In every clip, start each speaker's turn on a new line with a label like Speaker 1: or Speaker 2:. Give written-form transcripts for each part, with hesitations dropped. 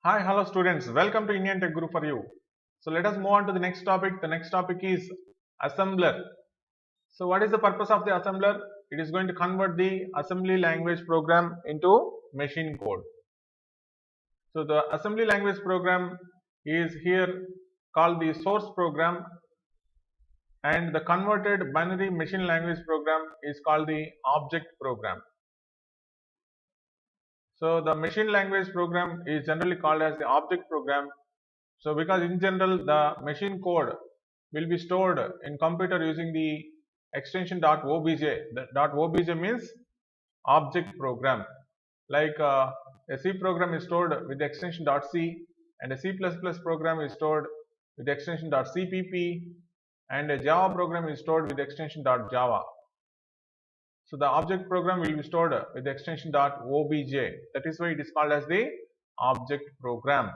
Speaker 1: Hi, hello students. Welcome to Indian Tech Guru for you. So let us move on to the next topic. The next topic is assembler. So what is the purpose of the assembler? It is going to convert the assembly language program into machine code. So the assembly language program is here called the source program, and the converted binary machine language program is called the object program. So the machine language program is generally called as the object program. So because in general the machine code will be stored in computer using the extension .obj. The .obj means object program. Like a C program is stored with the extension .c, and a C++ program is stored with the extension .cpp, and a Java program is stored with the extension .java. So the object program will be stored with the extension .obj. That is why it is called as the object program.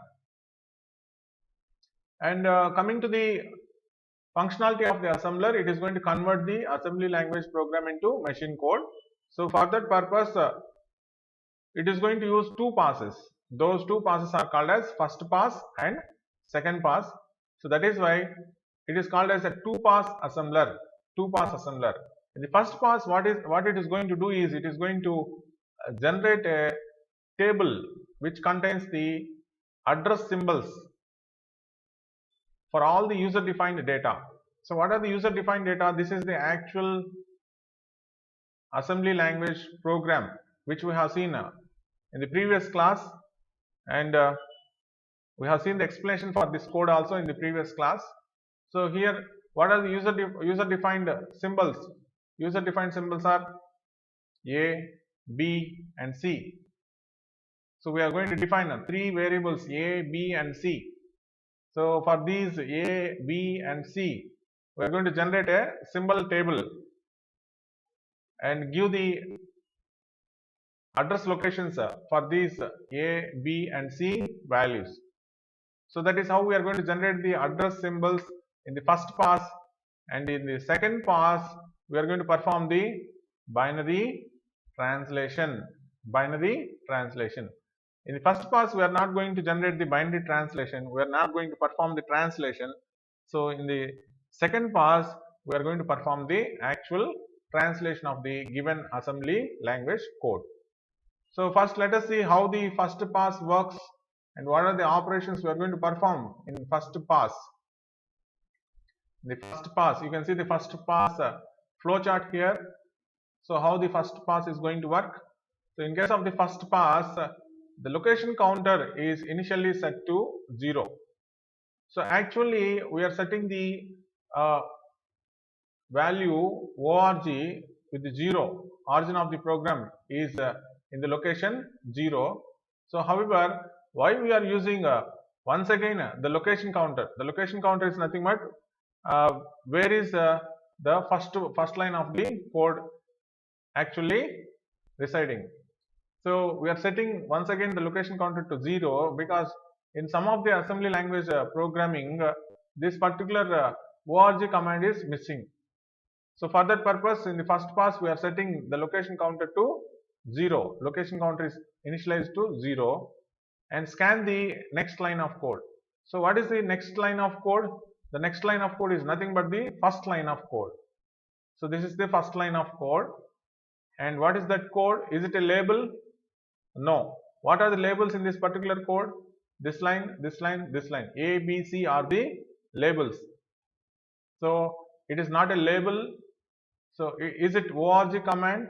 Speaker 1: And coming to the functionality of the assembler, it is going to convert the assembly language program into machine code. So for that purpose, it is going to use two passes. Those two passes are called as first pass and second pass. So that is why it is called as a two-pass assembler. Two-pass assembler. In the first pass, what it is going to do is it is going to generate a table which contains the address symbols for all the user defined data. So what are the user defined data? This is the actual assembly language program which we have seen in the previous class, and we have seen the explanation for this code also in the previous class. So here, what are the user defined symbols? User defined symbols are A, B and C. So we are going to define three variables A, B and C. So for these A, B and C, we are going to generate a symbol table and give the address locations for these A, B and C values. So that is how we are going to generate the address symbols in the first pass, and in the second pass we are going to perform the binary translation. In the first pass we are not going to generate the binary translation, we are not going to perform the translation. So in the second pass we are going to perform the actual translation of the given assembly language code. So first let us see how the first pass works and what are the operations we are going to perform in first pass. The first pass, you can see the first pass flowchart here. So how the first pass is going to work? So in case of the first pass, the location counter is initially set to 0. So actually we are setting the value org with the 0. Origin of the program is in the location 0. So however, why we are using once again the location counter? The location counter is nothing but where is the first line of the code actually residing. So we are setting once again the location counter to 0 because in some of the assembly language programming this particular org command is missing. So for that purpose, in the first pass we are setting the location counter to 0. Location counter is initialized to 0, and scan the next line of code. So what is the next line of code? The next line of code is nothing but the first line of code. So this is the first line of code. And what is that code? Is it a label? No. What are the labels in this particular code? This line, this line, this line. A, B, C are the labels. So it is not a label. So is it org command?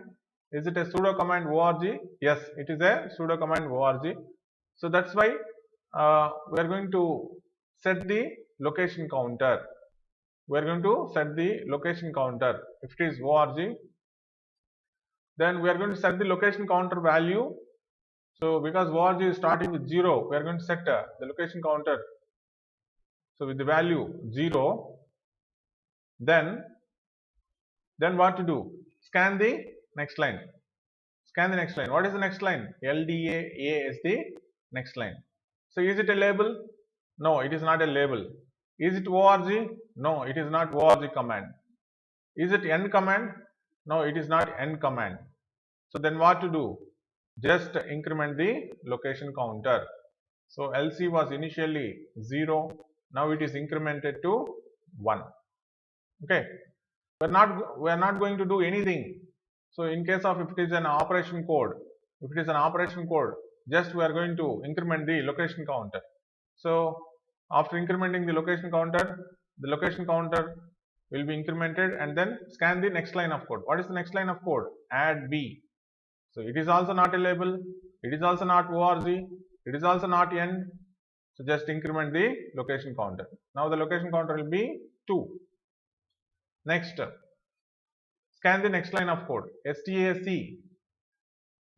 Speaker 1: Is it a sudo command org? Yes, it is a sudo command org. So that's why we are going to set the location counter. We are going to set the location counter. If it is org, then we are going to set the location counter value. So because org is starting with 0, we are going to set the location counter. So with the value 0, then what to do? Scan the next line. Scan the next line. What is the next line? LDA is the next line. So is it a label? No, it is not a label. Is it org? No, it is not org command. Is it end command? No, it is not end command. So then what to do? Just increment the location counter. So LC was initially 0, now it is incremented to 1. Okay, we are not going to do anything. So in case of if it is an operation code, just we are going to increment the location counter. So after incrementing the location counter will be incremented, and then scan the next line of code. What is the next line of code? Add B. So it is also not a label, it is also not org, it is also not end. So just increment the location counter. Now the location counter will be 2. Next, scan the next line of code. STAC.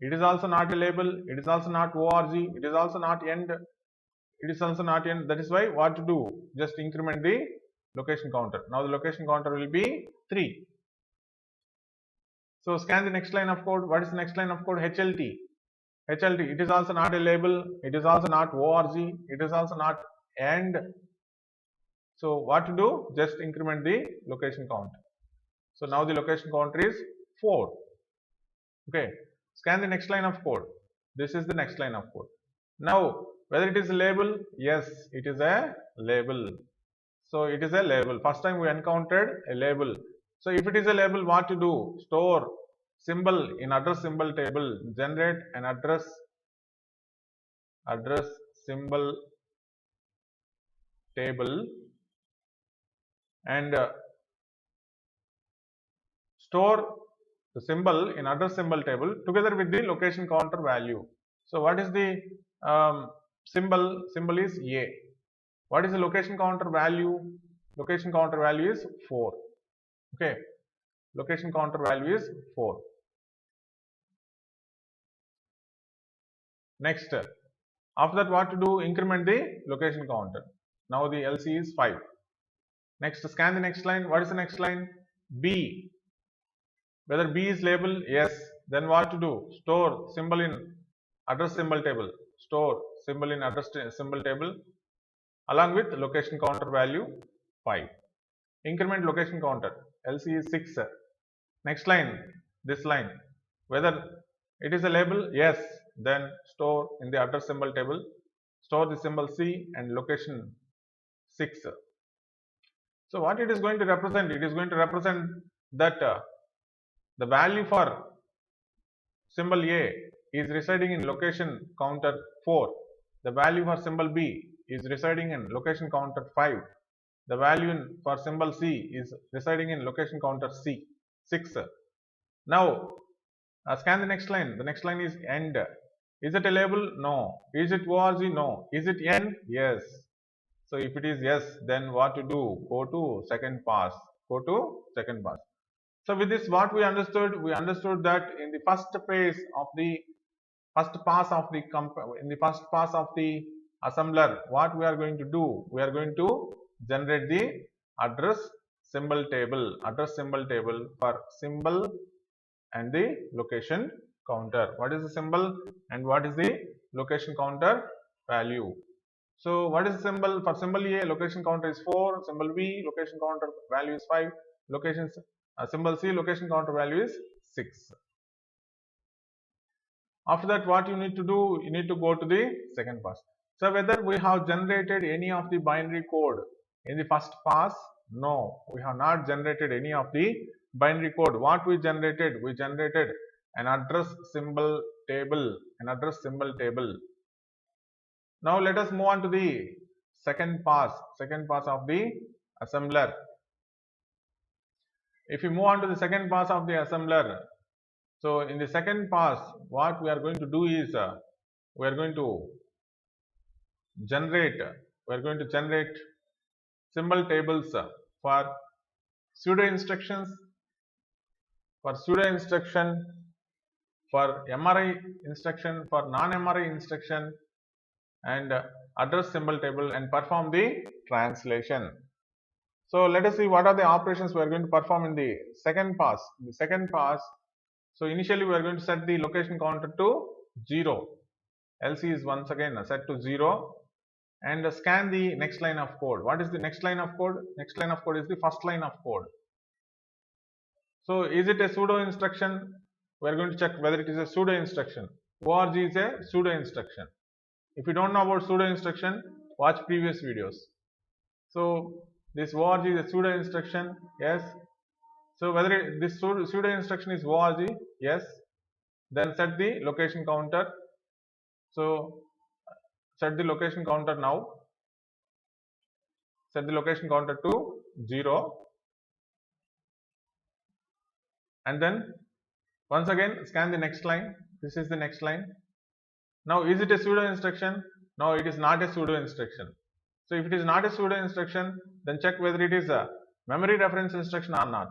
Speaker 1: It is also not a label, it is also not org, it is also not end, it is also not end. That is why what to do? Just increment the location counter. Now the location counter will be 3. So scan the next line of code. What is the next line of code? HLT. HLT. It is also not a label, it is also not org, it is also not end. So what to do? Just increment the location counter. So now the location counter is 4. Okay. Scan the next line of code. This is the next line of code. Now whether it is a label? Yes, it is a label. So it is a label. First time we encountered a label. So if it is a label, what to do? Store symbol in address symbol table. Generate an address symbol table and store the symbol in address symbol table together with the location counter value. So what is the symbol? Symbol is A. What is the location counter value? Location counter value is 4. Okay, location counter value is 4. Next, after that what to do? Increment the location counter. Now the LC is 5. Next, scan the next line. What is the next line? B. Whether B is label? Yes. Then what to do? Store symbol in address symbol table. Store symbol in address symbol table along with location counter value 5. Increment location counter. LC is 6. Next line, this line. Whether it is a label? Yes. Then store in the address symbol table. Store the symbol C and location 6. So what it is going to represent? It is going to represent that the value for symbol A is residing in location counter 4. The value for symbol B is residing in location counter 5. The value for symbol C is residing in location counter 6. Now scan the next line. The next line is end. Is it a label? No. Is it org? No. Is it end? Yes. So if it is yes, then what to do? Go to second pass. So with this, what we understood? We understood that in the first pass of the assembler, what we are going to do? We are going to generate the address symbol table for symbol and the location counter. What is the symbol and what is the location counter value? So what is the symbol? For symbol A, location counter is 4. Symbol B, location counter value is 5. Symbol C, location counter value is 6. After that, what you need to do? You need to go to the second pass. So whether we have generated any of the binary code in the first pass? No, we have not generated any of the binary code. What we generated? We generated an address symbol table. Now let us move on to the second pass of the assembler. If you move on to the second pass of the assembler, so in the second pass, what we are going to do is we are going to generate symbol tables for pseudo instructions, for MRI instruction, for non-MRI instruction, and address symbol table, and perform the translation. So let us see what are the operations we are going to perform in the second pass. So initially we are going to set the location counter to 0. LC is once again set to 0 and scan the next line of code. What is the next line of code? Next line of code is the first line of code. So is it a pseudo instruction? We are going to check whether it is a pseudo instruction. ORG is a pseudo instruction. If you don't know about pseudo instruction, watch previous videos. So this org is a pseudo instruction, yes. So whether this pseudo instruction is org, yes, then set the location counter. So set the location counter now. Set the location counter to 0, and then once again scan the next line. This is the next line. Now is it a pseudo instruction? No, it is not a pseudo instruction. So if it is not a pseudo instruction, then check whether it is a memory reference instruction or not.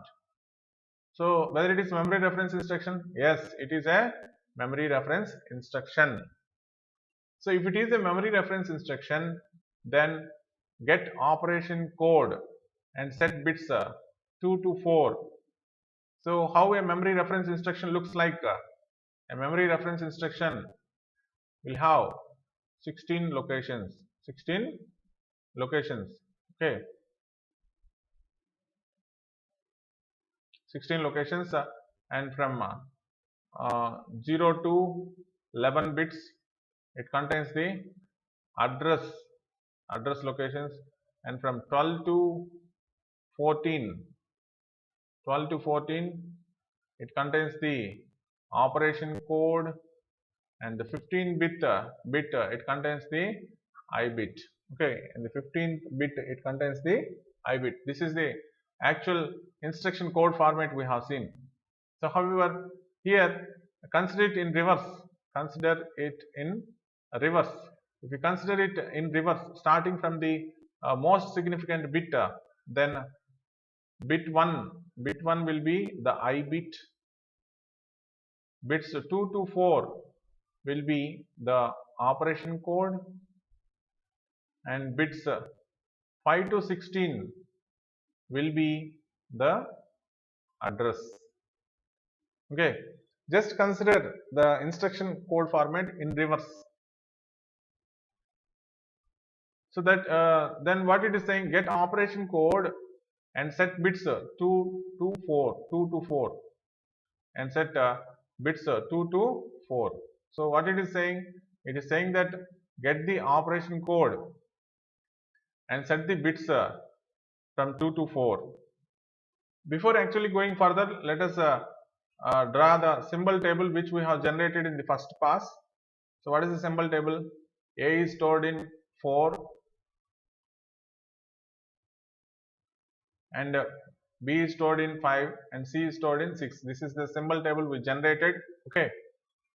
Speaker 1: So whether it is memory reference instruction, yes, it is a memory reference instruction. So if it is a memory reference instruction, then get operation code and set bits 2 to 4. So how a memory reference instruction looks like? A memory reference instruction will have 16 locations. 16 locations. Okay. 16 locations and from 0 to 11 bits, it contains the address locations, and from 12 to 14 it contains the operation code, and the 15 bit it contains the I bit. Okay, and the 15th bit it contains the I bit. This is the actual instruction code format we have seen. So however, here consider it in reverse. Consider it in reverse. If you consider it in reverse, starting from the most significant bit, then bit 1 will be the I bit. Bits 2 to 4 will be the operation code, and bits 5 to 16 will be the address. Okay, just consider the instruction code format in reverse. So that then what it is saying, get operation code and set bits 2 to 4 and set bits 2 to 4. So what it is saying? It is saying that get the operation code and set the bits from 2 to 4. Before actually going further, let us draw the symbol table which we have generated in the first pass. So what is the symbol table? A is stored in 4 and B is stored in 5 and C is stored in 6. This is the symbol table we generated. Okay.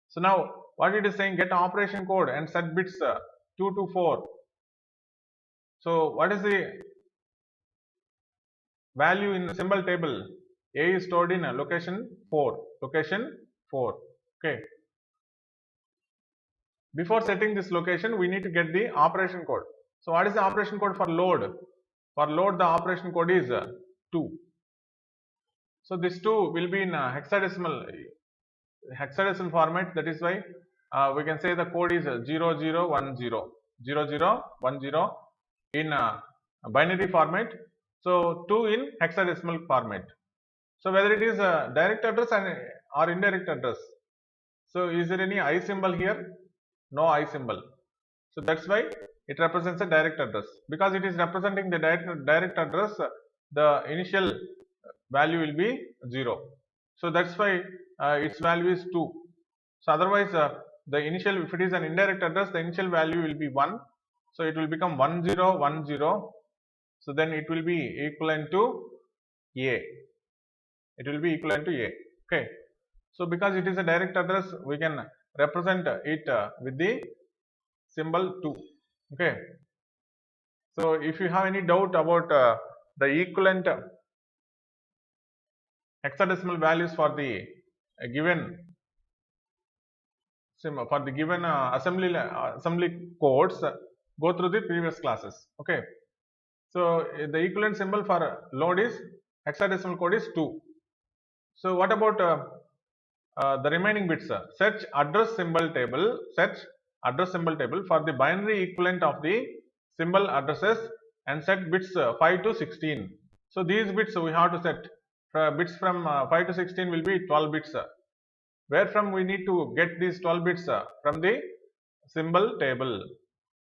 Speaker 1: So now what it is saying, get operation code and set bits 2 to 4. So what is the value in the symbol table? A is stored in location 4. Location 4. Okay. Before setting this location, we need to get the operation code. So what is the operation code for load? For load, the operation code is 2. So this 2 will be in hexadecimal format. That is why we can say the code is 0010 in binary format. So 2 in hexadecimal format. So whether it is a direct address or indirect address. So is there any I symbol here? No I symbol. So that's why it represents a direct address. Because it is representing the direct address, the initial value will be 0. So that's why its value is 2. So otherwise the initial, if it is an indirect address, the initial value will be 1. So it will become 1010. So then it will be equivalent to A. It will be equivalent to A. Okay. So because it is a direct address, we can represent it with the symbol 2. Okay. So if you have any doubt about the equivalent hexadecimal values for the given assembly codes, go through the previous classes. Okay. So the equivalent symbol for load is hexadecimal code is 2. So what about the remaining bits? Search address symbol table. Search address symbol table for the binary equivalent of the symbol addresses and set bits 5 to 16. So these bits we have to set. Bits from 5 to 16 will be 12 bits. Where from we need to get these 12 bits? From the symbol table.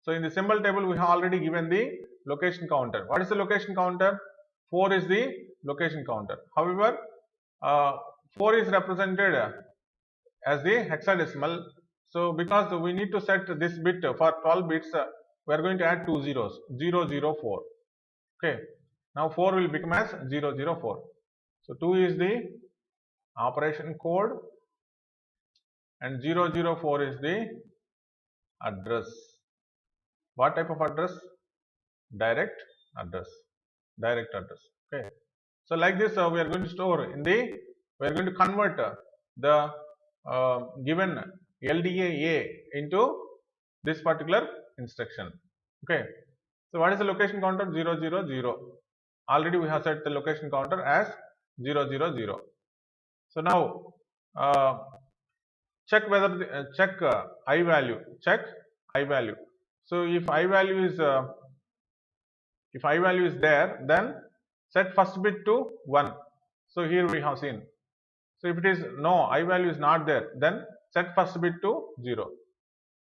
Speaker 1: So in the symbol table we have already given the location counter. What is the location counter? 4 is the location counter. However, 4 is represented as the hexadecimal. So because we need to set this bit for 12 bits, we are going to add 2 zeros, 004. Okay. Now 4 will become as 004. So 2 is the operation code and 004 is the address. What type of address? Direct address. Direct address. Okay. So like this, we are going to store in the, we are going to convert the given LDA into this particular instruction. Okay. So what is the location counter? 000. Already we have set the location counter as 000. So now check whether the, check I value. Check I value. So if I value is there, then set first bit to 1. So here we have seen. So if it is no, I value is not there, then set first bit to 0.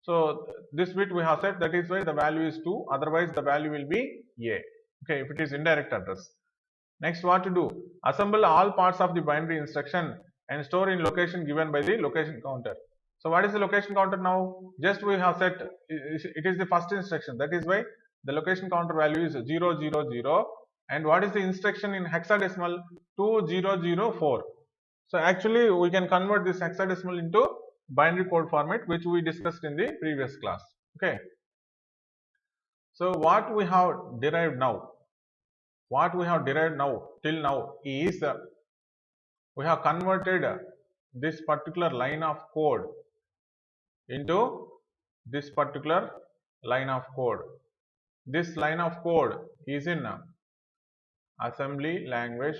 Speaker 1: So this bit we have set, that is why the value is 2, otherwise the value will be A. Okay, if it is indirect address. Next, what to do? Assemble all parts of the binary instruction and store in location given by the location counter. So what is the location counter now? Just we have set, it is the first instruction, that is why the location counter value is 000, and what is the instruction in hexadecimal? 2004. So actually we can convert this hexadecimal into binary code format, which we discussed in the previous class. Okay. So what we have derived now? What we have derived now till now is we have converted this particular line of code into this particular line of code. This line of code is in assembly language,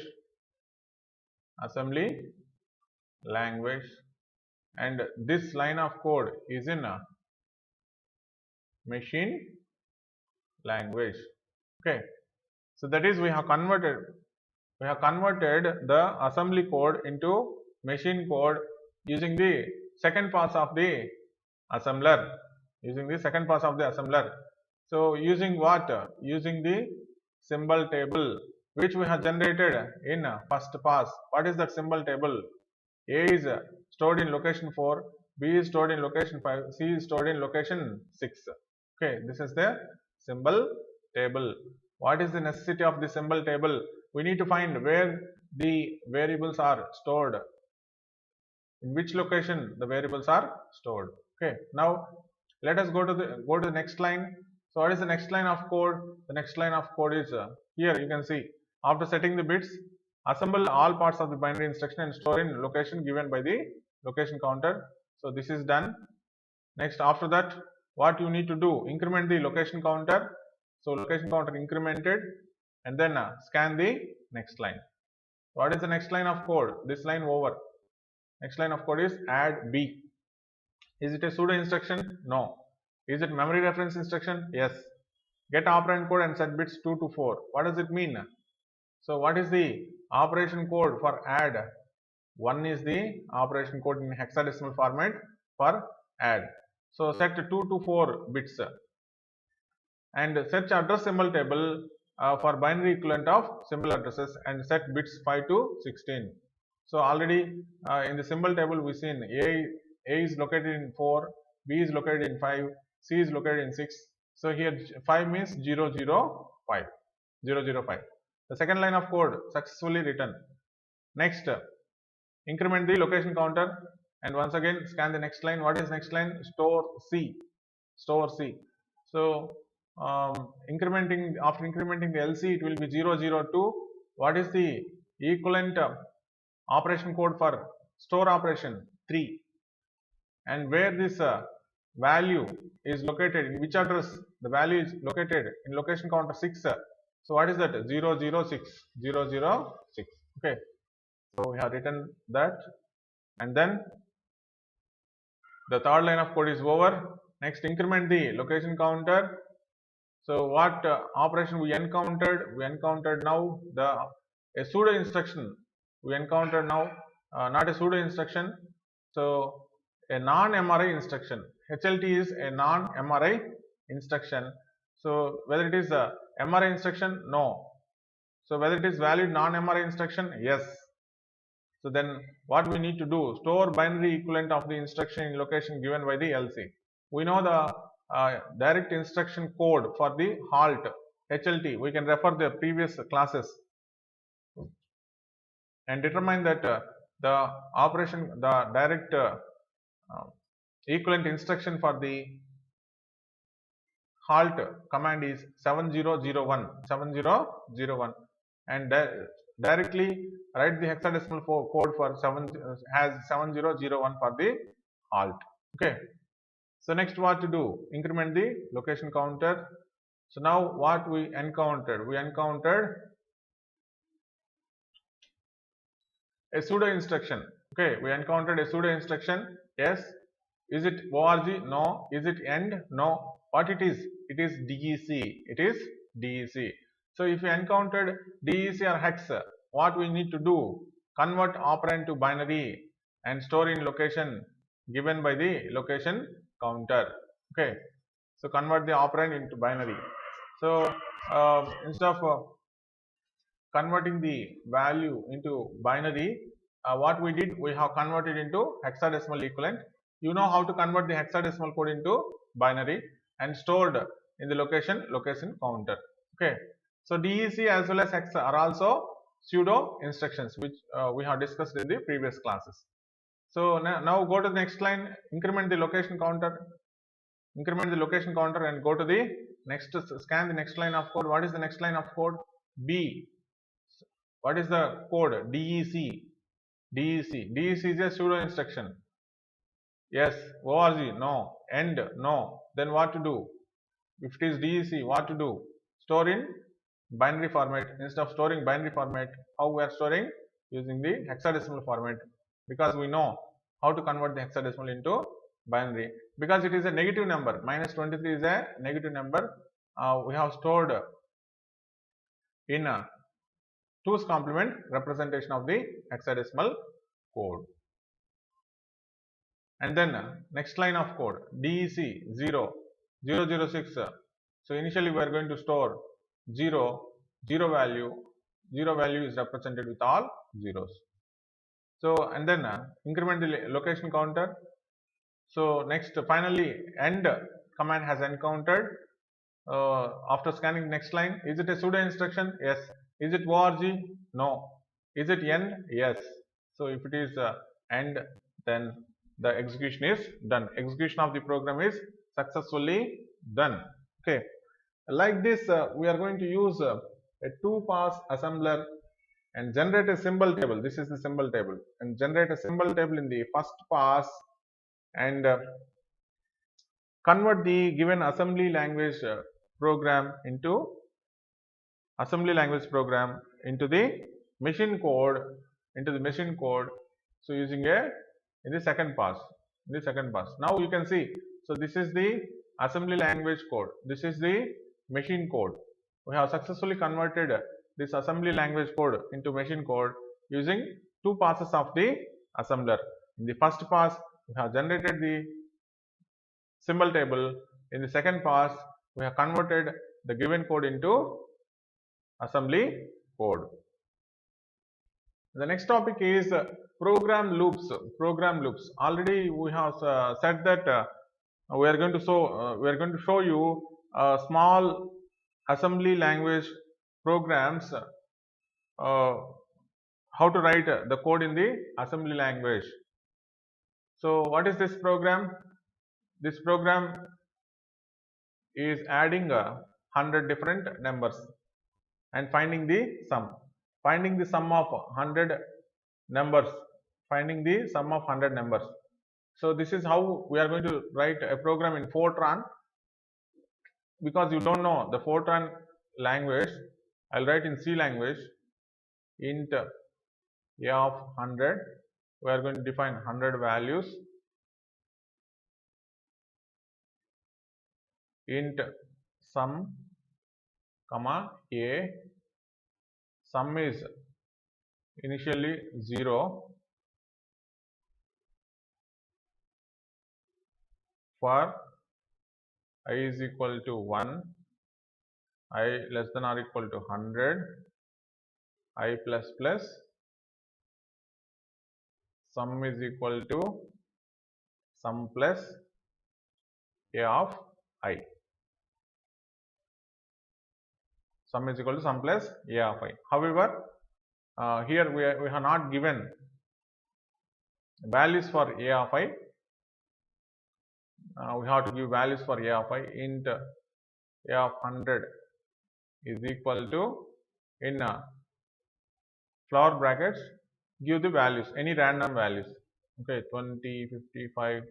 Speaker 1: and this line of code is in machine language. Okay. So that is we have converted the assembly code into machine code using the second pass of the assembler. So using what? Using the symbol table which we have generated in first pass. What is that symbol table? A is stored in location 4, B is stored in location 5, C is stored in location 6. Okay, this is the symbol table. What is the necessity of the symbol table? We need to find where the variables are stored, in which location the variables are stored. Okay, now let us go to the next line. So what is the next line of code? The next line of code is here you can see, after setting the bits, assemble all parts of the binary instruction and store in location given by the location counter. So this is done. Next, after that, what you need to do? Increment the location counter. So location counter incremented, and then scan the next line. What is the next line of code? This line over. Next line of code is add B. Is it a pseudo instruction? No. Is it memory reference instruction? Yes. Get operand code and set bits 2 to 4. What does it mean? So what is the operation code for add? 1 is the operation code in hexadecimal format for add. So set 2 to 4 bits and search address symbol table for binary equivalent of symbol addresses and set bits 5 to 16. So already in the symbol table we seen A is located in 4, B is located in 5, C is located in 6. So here 5 means 005. The second line of code successfully written. Next, increment the location counter and once again scan the next line. What is next line? Store C. So after incrementing the LC, it will be 002. What is the equivalent operation code for store operation? 3. And where this value is located, in which address the value is located? In location counter 6. So what is that? 006. Okay. So we have written that, and then the third line of code is over. Next, increment the location counter. So what operation we encountered? We encountered now a pseudo instruction. We encountered now not a pseudo instruction. So a non-MRI instruction. HLT is a non-MRI instruction. So whether it is a MRI instruction, no. So whether it is valid non-MRI instruction, yes. So then what we need to do, store binary equivalent of the instruction in location given by the LC. We know the direct instruction code for the halt HLT. We can refer the previous classes and determine that the direct equivalent instruction for the halt command is 7001 and directly write the hexadecimal code for 7001 for the halt. Okay. So next what to do? Increment the location counter. So now what we encountered? We encountered a pseudo instruction. Okay, we encountered a pseudo instruction. Yes. Is it ORG? No. Is it end? No. What it is? It is DEC. It is DEC. So if you encountered DEC or hex, what we need to do? Convert operand to binary and store in location given by the location counter. Okay. So convert the operand into binary. So instead of converting the value into binary, what we did, we have converted into hexadecimal equivalent. You know how to convert the hexadecimal code into binary and stored in the location counter. Okay. So DEC as well as hex are also pseudo instructions which we have discussed in the previous classes. So now go to the next line, increment the location counter and go to the next, scan the next line of code. What is the next line of code? B. What is the code? DEC. DEC is a pseudo instruction. Yes. ORG, no. End, no. Then what to do? If it is DEC, what to do? Store in binary format. Instead of storing binary format, how we are storing? Using the hexadecimal format, because we know how to convert the hexadecimal into binary. Because it is a negative number, minus 23 is a negative number. We have stored in a 2's complement representation of the hexadecimal code. And then next line of code, DEC 006. So initially we are going to store 0 value is represented with all zeros. So and then increment the location counter. So next, finally end command has encountered. After scanning next line, is it a pseudo instruction? Yes. Is it ORG? No. Is it end? Yes. So if it is end, then the execution is done. Execution of the program is successfully done. Okay. Like this, we are going to use a 2-pass assembler and generate a symbol table. This is the symbol table, and generate a symbol table in the first pass and convert the given assembly language program into the machine code, So using in the second pass. Now you can see. So this is the assembly language code. This is the machine code. We have successfully converted this assembly language code into machine code using 2 passes of the assembler. In the first pass, we have generated the symbol table. In the second pass, we have converted the given code into assembly code. The next topic is program loops. Already we have said that we are going to show you small assembly language programs, how to write the code in the assembly language. So what is this program? This program is adding 100 different numbers and finding the sum. Finding the sum of 100 numbers. So this is how we are going to write a program in Fortran. Because you don't know the Fortran language, I'll write in C language. Int a of 100. We are going to define 100 values. Int sum, comma a. Sum is initially 0. for I is equal to 1, I less than or equal to 100, I plus plus, sum is equal to sum plus a of I. Sum is equal to sum plus a of I. However, here we have not given values for a of I. We have to give values for a of I. Int a of 100 is equal to, in flower brackets, give the values, any random values. Okay, 20, 55,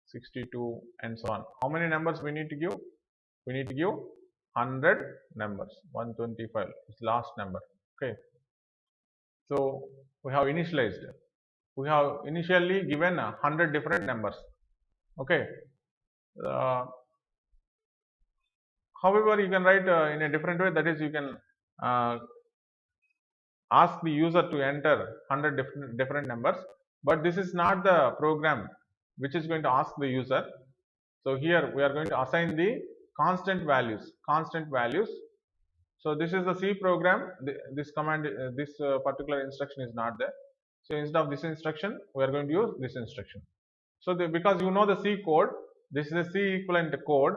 Speaker 1: 62 and so on. How many numbers we need to give? We need to give 100 numbers. 125 is last number. Okay, so we have initialized. We have initially given 100 different numbers. Okay. However, you can write in a different way. That is, you can ask the user to enter 100 different numbers, but this is not the program which is going to ask the user. So here we are going to assign the constant values. So this is the C program. This command, this particular instruction is not there. So instead of this instruction, we are going to use this instruction. So because you know the C code, this is a C equivalent code,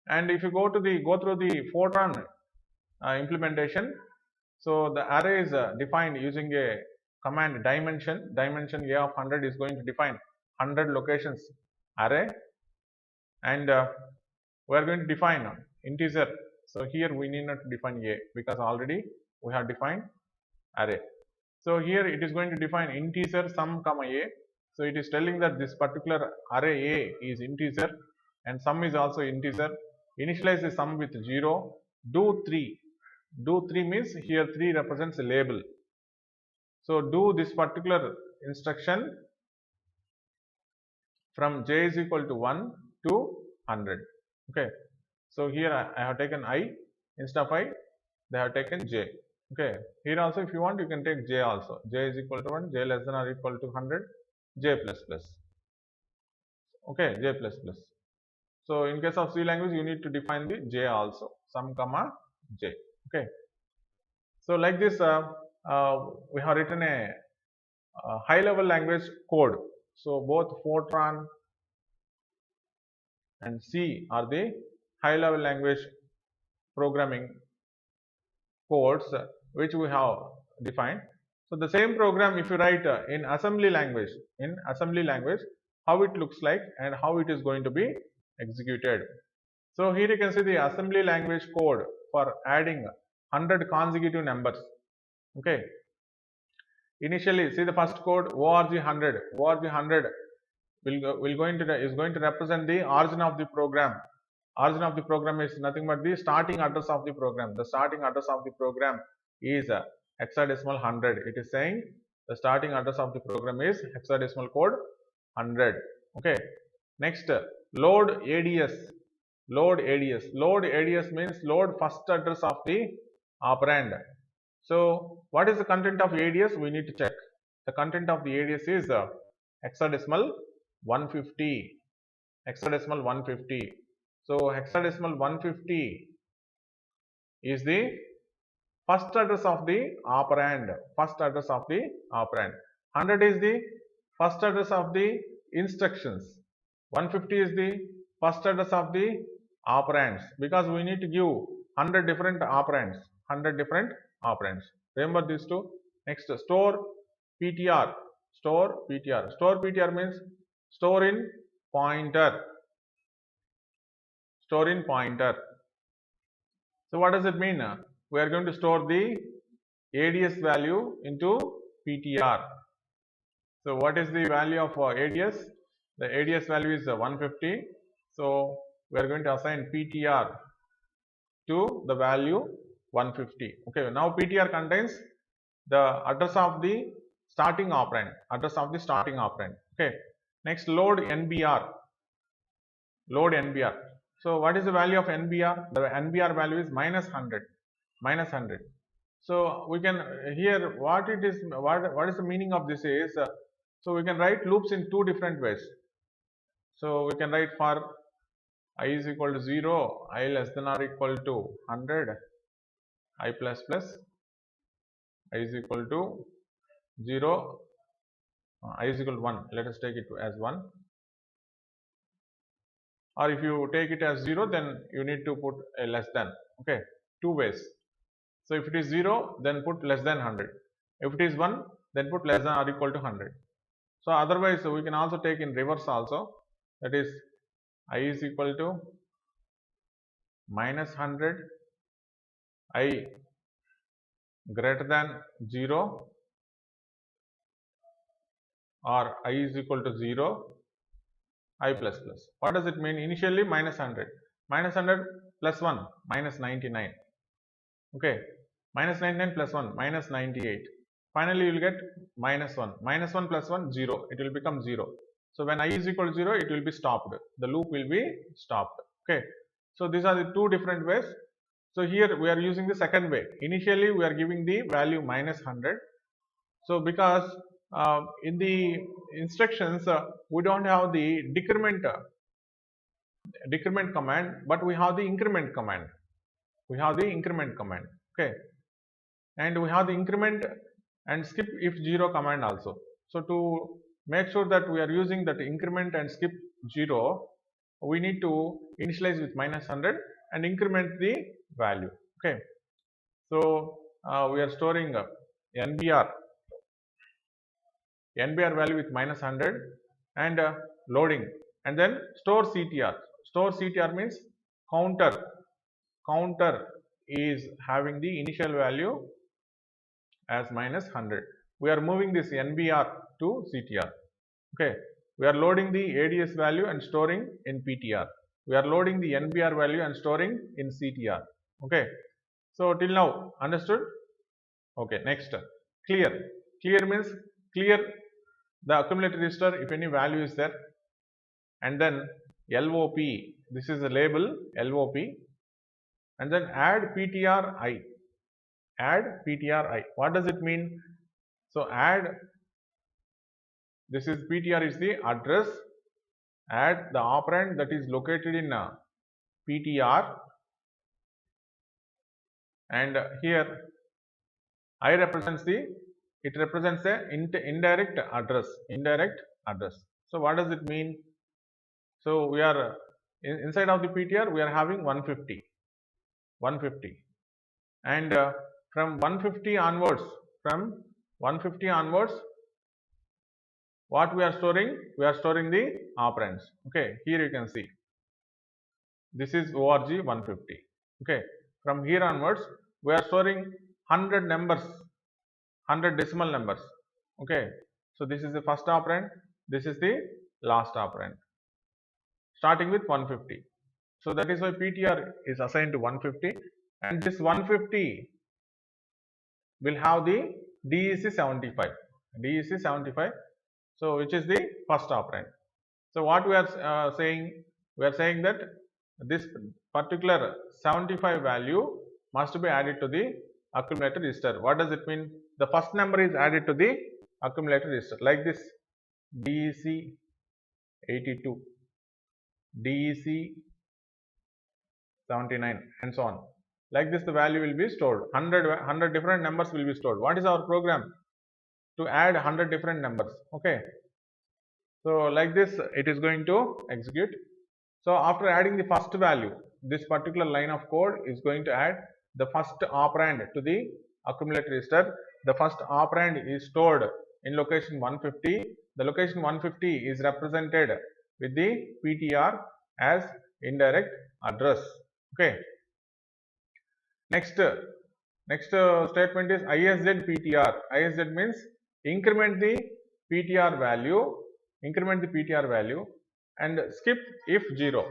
Speaker 1: and if you go through the Fortran implementation, so the array is defined using a command dimension. Dimension a of 100 is going to define 100 locations array, and we are going to define integer. So here we need not define a, because already we have defined array. So here it is going to define integer sum comma a. So it is telling that this particular array a is integer and sum is also integer. Initialize the sum with 0. Do 3. Do 3 means here 3 represents a label. So do this particular instruction from j is equal to 1 to 100. Okay. So here I have taken I, instead of I they have taken j. Okay. Here also if you want you can take j also. J is equal to 1, j less than or equal to 100, j plus plus. Okay, j plus plus. So in case of C language you need to define the j also, sum comma j. Okay. So like this we have written a high level language code. So both Fortran and C are the high level language programming codes which we have defined. So the same program if you write in assembly language, how it looks like and how it is going to be executed. So here you can see the assembly language code for adding 100 consecutive numbers. Okay. Initially, see the first code org 100. Org 100 is going to represent the origin of the program. Origin of the program is nothing but the starting address of the program. The starting address of the program is hexadecimal 100. It is saying the starting address of the program is hexadecimal code 100. Okay. Next, load ADS. Load ADS. Load ADS means load first address of the operand. So what is the content of ADS? We need to check. The content of the ADS is hexadecimal 150. Hexadecimal 150. So hexadecimal 150 is the first address of the operand. First address of the operand. 100 is the first address of the instructions. 150 is the first address of the operands, because we need to give 100 different operands. 100 different operands. Remember these two. Next, store PTR. Store PTR. Store PTR means store in pointer. Store in pointer. So what does it mean? We are going to store the ADS value into PTR. So what is the value of ADS? The ADS value is 150. So we are going to assign PTR to the value 150. Okay, now PTR contains the address of the starting operand. Okay. Next, load NBR. Load NBR. So what is the value of NBR? The NBR value is minus 100. Minus 100. So we can here what is the meaning of this is so we can write loops in two different ways. So we can write for I is equal to 0, I less than or equal to 100, I plus plus, I is equal to 0, I is equal to 1. Let us take it as 1. Or if you take it as 0, then you need to put a less than. Okay, two ways. So if it is 0, then put less than 100. If it is 1, then put less than or equal to 100. So otherwise, we can also take in reverse also. That is, I is equal to minus 100, I greater than 0, or I is equal to 0, I plus plus. What does it mean? Initially minus 100. Minus 100 plus 1, minus 99. Okay. Minus 99 plus 1, minus 98. Finally, you will get minus 1. Minus 1 plus 1, 0. It will become 0. So when I is equal to 0, it will be stopped. The loop will be stopped. Okay. So these are the two different ways. So here we are using the second way. Initially, we are giving the value minus 100. So because in the instructions, we don't have the decrement command, but we have the increment command. Okay, and we have the increment and skip if 0 command also. So to make sure that we are using that increment and skip 0, we need to initialize with minus 100 and increment the value. Okay, so we are storing NBR value with minus 100 and loading, and then store CTR. Store CTR means counter is having the initial value as minus 100. We are moving this NBR to CTR. Okay, we are loading the ADS value and storing in PTR. We are loading the NBR value and storing in CTR. Okay, so till now understood? Okay, next, clear. Clear means clear the accumulator register if any value is there, and then LOP, this is the label LOP, and then add PTRI. Add PTRI. What does it mean? So add, this is PTR is the address, add the operand that is located in PTR, and here I represents the, it represents a indirect address. So what does it mean? So we are inside of the PTR, we are having 150, and from 150 onwards, what we are storing? We are storing the operands. Okay, here you can see this is ORG 150. Okay, from here onwards we are storing 100 numbers, 100 decimal numbers. Okay, so this is the first operand, this is the last operand, starting with 150. So that is why PTR is assigned to 150, and this 150 will have the DEC 75. So which is the first operand. So what we are saying? We are saying that this particular 75 value must be added to the accumulator register. What does it mean? The first number is added to the accumulator register, like this: DEC 82, DEC 79, and so on. Like this, the value will be stored. 100 different numbers will be stored. What is our program? To add 100 different numbers. Okay, so like this it is going to execute. So after adding the first value, this particular line of code is going to add the first operand to the accumulator register. The first operand is stored in location 150. The location 150 is represented with the PTR as indirect address. Okay, next statement is ISZ PTR. ISZ means increment the PTR value, and skip if 0.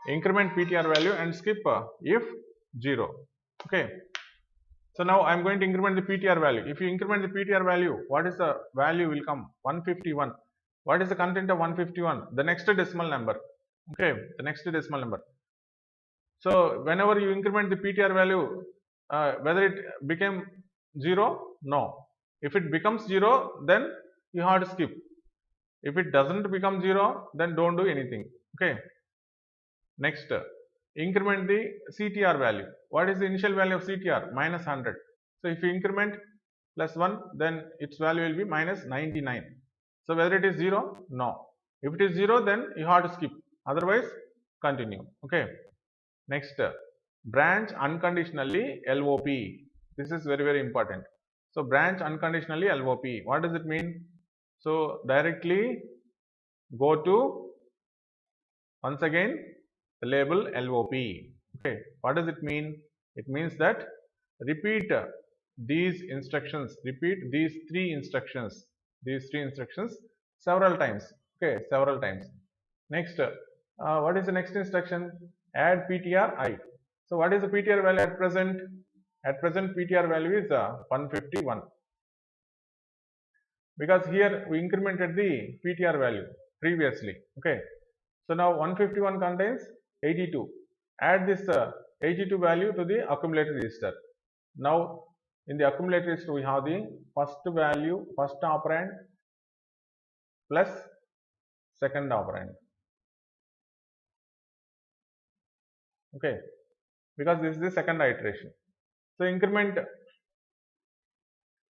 Speaker 1: Increment PTR value and skip if 0. Okay, so now I am going to increment the PTR value. If you increment the PTR value, what is the value will come? 151. What is the content of 151? The next decimal number. Okay, the next decimal number. So whenever you increment the PTR value, whether it became 0? No. If it becomes 0, then you have to skip. If it doesn't become 0, then don't do anything. Okay. Next, increment the CTR value. What is the initial value of CTR? Minus 100. So if you increment plus 1, then its value will be minus 99. So whether it is 0? No. If it is 0, then you have to skip. Otherwise, continue. Okay. Next, branch unconditionally LOP. This is very, very important. So branch unconditionally LOP. What does it mean? So directly go to, once again, the label LOP. Okay. What does it mean? It means that repeat these instructions, repeat these three instructions several times. Okay, several times. Next, what is the next instruction? Add PTR I. So what is the PTR value at present? At present PTR value is 151, because here we incremented the PTR value previously. Okay, so now 151 contains 82. Add this 82 value to the accumulated register. Now in the accumulated register we have the first value, first operand plus second operand. Okay, because this is the second iteration. So increment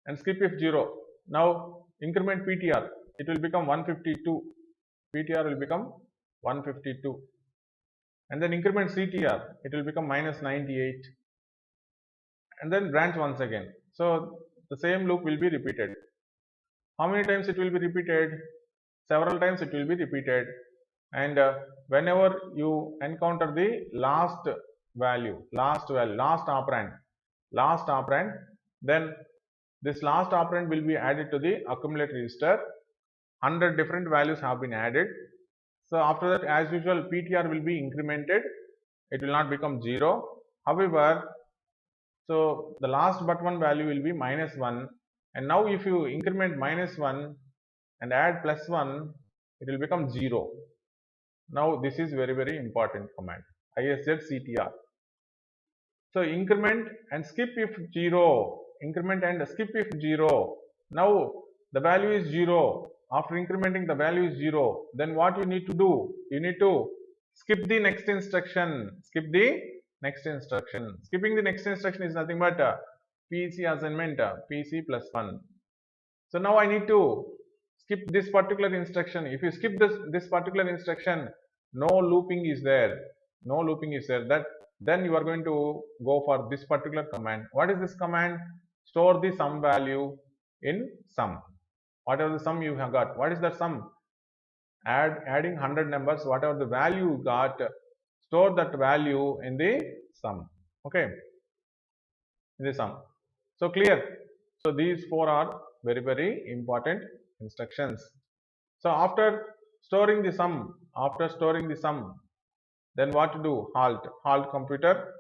Speaker 1: and skip if 0. Now increment PTR, it will become 152. PTR will become 152. And then increment CTR, it will become minus 98. And then branch once again. So the same loop will be repeated. How many times it will be repeated? Several times it will be repeated. And whenever you encounter the last operand, then this last operand will be added to the accumulated register. 100 different values have been added. So after that, as usual, PTR will be incremented. It will not become 0. However, so the last but one value will be minus 1. And now if you increment minus 1 and add plus 1, it will become 0. Now this is very, very important command, ISZ CTR. So increment and skip if 0. Increment and skip if 0. Now the value is 0. After incrementing, the value is 0. Then what you need to do? You need to skip the next instruction. Skip the next instruction. Skipping the next instruction is nothing but PC assignment PC plus 1. So now I need to skip this particular instruction. If you skip this particular instruction, no looping is there. No looping is there. Then you are going to go for this particular command. What is this command? Store the sum value in sum. Whatever the sum you have got. What is the sum? Adding 100 numbers. Whatever the value you got, store that value in the sum. Okay, in the sum. So clear. So these four are very, very important instructions. So after storing the sum, then what to do? Halt computer,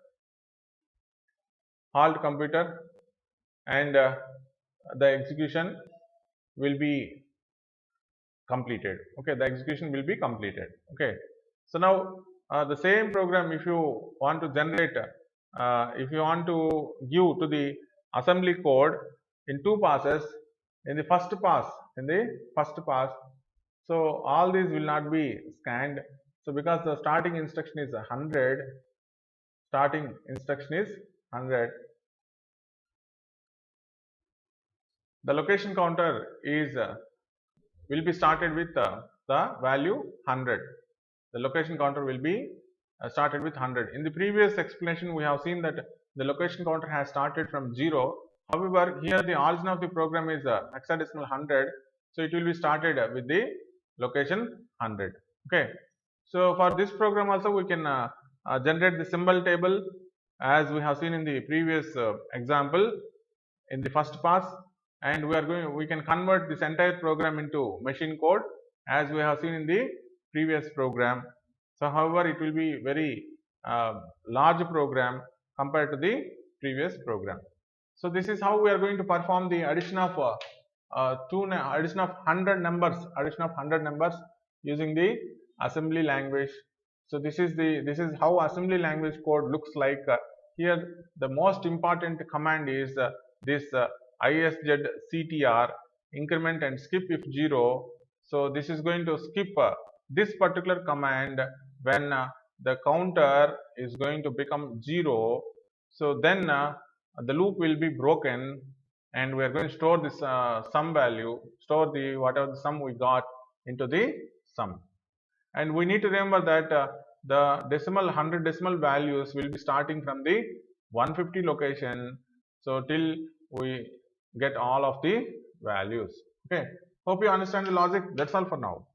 Speaker 1: and the execution will be completed. Okay, the execution will be completed. Okay, so now the same program, if you want to generate, if you want to give to the assembly code in two passes, in the first pass, so all these will not be scanned. So because the starting instruction is 100, the location counter is will be started with the value 100. The location counter will be started with 100. In the previous explanation, we have seen that the location counter has started from 0. However, here the origin of the program is hexadecimal 100, so it will be started with the location 100. Okay. So for this program also we can generate the symbol table as we have seen in the previous example in the first pass, and we can convert this entire program into machine code as we have seen in the previous program. So however, it will be very large program compared to the previous program. So this is how we are going to perform the addition of 100 numbers using the assembly language. So this is how assembly language code looks like. Here the most important command is this ISZ CTR, increment and skip if 0. So this is going to skip this particular command when the counter is going to become 0. So then the loop will be broken, and we are going to store this sum value, store the whatever the sum we got into the sum. And we need to remember that the 100 decimal values will be starting from the 150 location, so till we get all of the values. Okay, hope you understand the logic. That's all for now.